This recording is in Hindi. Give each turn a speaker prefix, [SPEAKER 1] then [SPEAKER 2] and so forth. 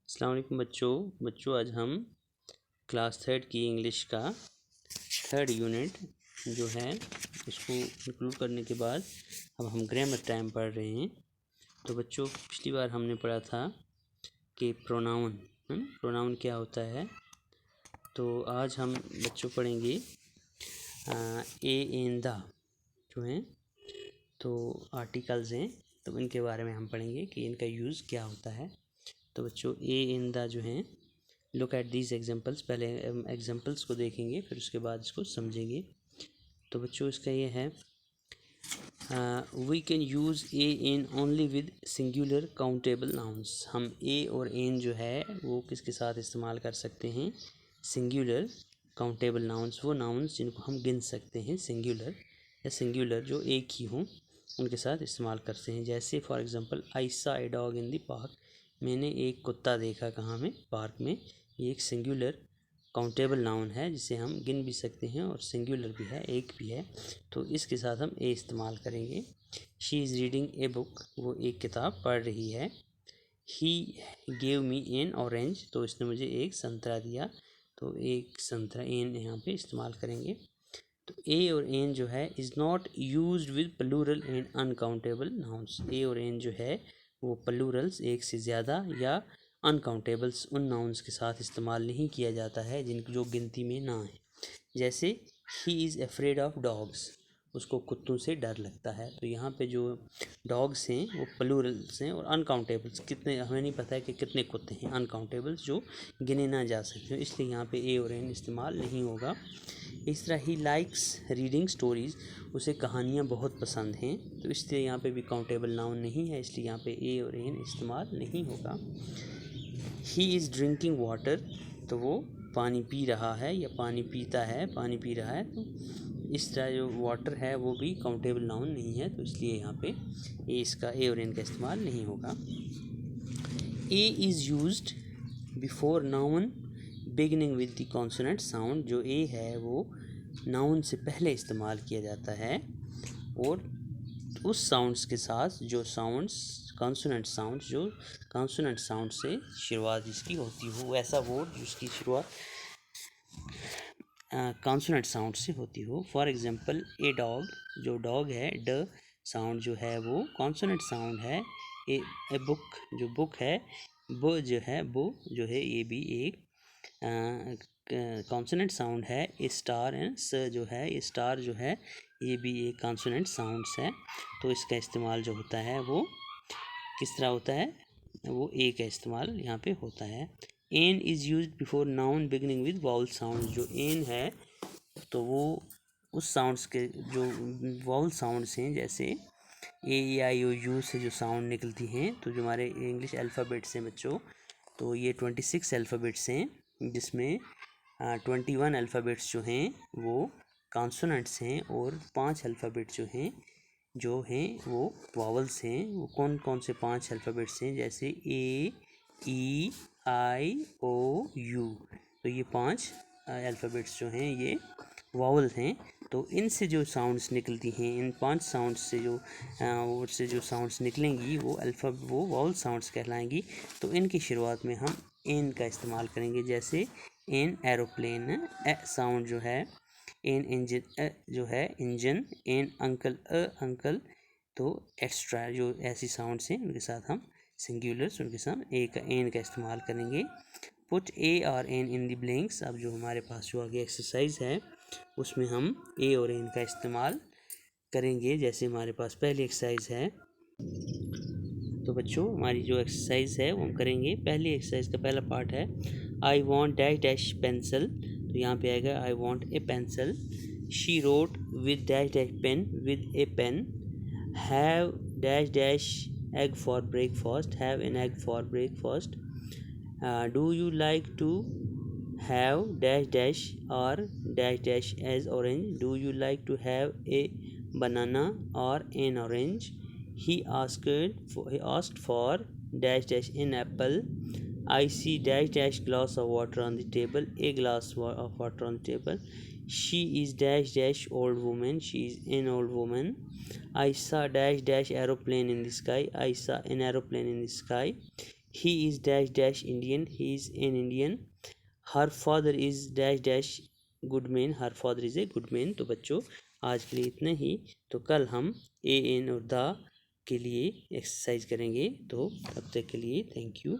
[SPEAKER 1] अस्सलाम वालेकुम बच्चों आज हम क्लास थर्ड की इंग्लिश का थर्ड यूनिट जो है उसको इंक्लूड करने के बाद अब हम ग्रामर टाइम पढ़ रहे हैं। तो बच्चों पिछली बार हमने पढ़ा था कि प्रोनाउन प्रोनाउन क्या होता है। तो आज हम बच्चों पढ़ेंगे ए एन द जो हैं तो आर्टिकल्स हैं, तो इनके बारे में हम पढ़ेंगे कि इनका यूज़ क्या होता है। तो बच्चों ए इन द जो हैं, लुक एट दीज एग्जांपल्स, पहले एग्जांपल्स को देखेंगे फिर उसके बाद इसको समझेंगे। तो बच्चों इसका ये है, we can use a in only with singular countable nouns. हम ए और एन जो है वो किसके साथ इस्तेमाल कर सकते हैं? सिंगुलर काउंटेबल नाउन्स, वो नाउन्स जिनको हम गिन सकते हैं, सिंगुलर या सिंगुलर जो एक ही हों उनके साथ इस्तेमाल करते हैं। जैसे for example I saw a dog in the park, मैंने एक कुत्ता देखा कहाँ में? पार्क में। ये एक सिंगुलर काउंटेबल नाउन है जिसे हम गिन भी सकते हैं और सिंगुलर भी है, एक भी है, तो इसके साथ हम ए इस्तेमाल करेंगे। She is reading a book, वो एक किताब पढ़ रही है। He gave me N orange, तो इसने मुझे एक संतरा दिया, तो एक संतरा एन यहाँ पे इस्तेमाल करेंगे। तो ए और एन जो है is not used with plural and uncountable nouns. A और एन जो है वो प्लूरल्स, एक से ज़्यादा, या अनकाउंटेबल्स, उन नाउन्स के साथ इस्तेमाल नहीं किया जाता है जिनकी जो गिनती में ना है। जैसे he is afraid of dogs, उसको कुत्तों से डर लगता है। तो यहाँ पे जो डॉग्स हैं वो प्लूरल्स हैं, और अनकाउंटेबल्स कितने, हमें नहीं पता है कि कितने कुत्ते हैं, अनकाउंटेबल्स जो गिने ना जा सकते, इसलिए यहाँ पे ए और एन इस्तेमाल नहीं होगा। इस तरह ही लाइक्स रीडिंग स्टोरीज़, उसे कहानियाँ बहुत पसंद हैं, तो इसलिए यहाँ पे भी काउंटेबल नाउन नहीं है, इसलिए यहाँ पे ए और एन इस्तेमाल नहीं होगा। ही इज़ ड्रिंकिंग वाटर, तो वो पानी पी रहा है या पानी पीता है, पानी पी रहा है, तो इस तरह जो वाटर है वो भी काउंटेबल नाउन नहीं है, तो इसलिए यहाँ पे इसका ए और एन का इस्तेमाल नहीं होगा। A is used before noun beginning with the consonant sound, जो ए है वो नाउन से पहले इस्तेमाल किया जाता है, और उस साउंड्स के साथ जो साउंड्स कॉन्सोनेंट साउंड्स, जो कॉन्सोनेंट साउंड से शुरुआत जिसकी होती हो, वैसा वर्ड जिसकी शुरुआत कॉन्सोनेंट साउंड से होती हो। फॉर एग्जांपल ए डॉग, जो डॉग है, ड साउंड जो है वो कॉन्सोनेंट साउंड है। ए बुक, जो बुक है, ब जो है, वो जो है ये भी एक कॉन्सोनेंट साउंड है। ए स्टार एंड स जो है, ये स्टार जो है ये भी एक कॉन्सोनेंट साउंड्स है, तो इसका इस्तेमाल जो होता है वो किस तरह होता है? वो ए का इस्तेमाल यहाँ पे होता है। An is use before noun beginning with vowel sound, जो एन है तो वो उस साउंड्स के जो वाउल साउंड्स हैं, जैसे ए आई ओ यू से जो साउंड निकलती हैं, तो जो हमारे इंग्लिश अल्फ़ाबेट्स हैं बच्चों, तो ये 26 अल्फ़ाबेट्स हैं, जिसमें 21 अल्फ़ाबेट्स जो हैं वो कॉन्सोनेंट्स हैं, और 5 अल्फ़ाबेट जो हैं वो वावल्स हैं। वो कौन कौन से 5 अल्फ़ाबेट्स हैं? जैसे ए ई आई ओ यू, तो ये 5 अल्फ़ाबेट्स जो हैं ये वावल हैं। तो इनसे जो साउंड्स निकलती हैं, इन 5 साउंड्स से जो वर्ड से जो साउंड्स निकलेंगी वो वावल साउंड्स कहलाएंगी। तो इनकी शुरुआत में हम एन का इस्तेमाल करेंगे। जैसे एन एरोप्लेन, ए साउंड जो है, एन इंजन, जो है इंजन, एन अंकल, अंकल, तो एक्स्ट्रा जो ऐसी साउंड्स हैं उनके साथ हम सिंगुलर्स, उनके साथ एन का इस्तेमाल करेंगे। पुट ए और एन इन द ब्लैंक्स, अब जो हमारे पास जो आगे एक्सरसाइज है उसमें हम ए और एन का इस्तेमाल करेंगे। जैसे हमारे पास पहली एक्सरसाइज है, तो बच्चों हमारी जो एक्सरसाइज है वो हम करेंगे। पहली एक्सरसाइज का पहला पार्ट है I want dash dash pencil, तो यहाँ पे आएगा I want a pencil. She wrote with dash dash pen with a pen. Have dash dash egg for breakfast, have an egg for breakfast. Do you like to have dash dash or dash dash as orange, do you like to have a banana or an orange? He asked for dash dash an apple. I see dash dash glass of water on the table, a glass of water on the table. She is dash dash old woman, she is an old woman. I saw dash dash aeroplane in the sky, I saw an aeroplane in the sky. He is dash dash Indian, he is an Indian. Her father is dash dash good man, her father is a good man. तो बच्चों आज के लिए इतना ही। तो कल हम ए एन और द के लिए एक्सरसाइज करेंगे। तो तब तक के लिए थैंक यू।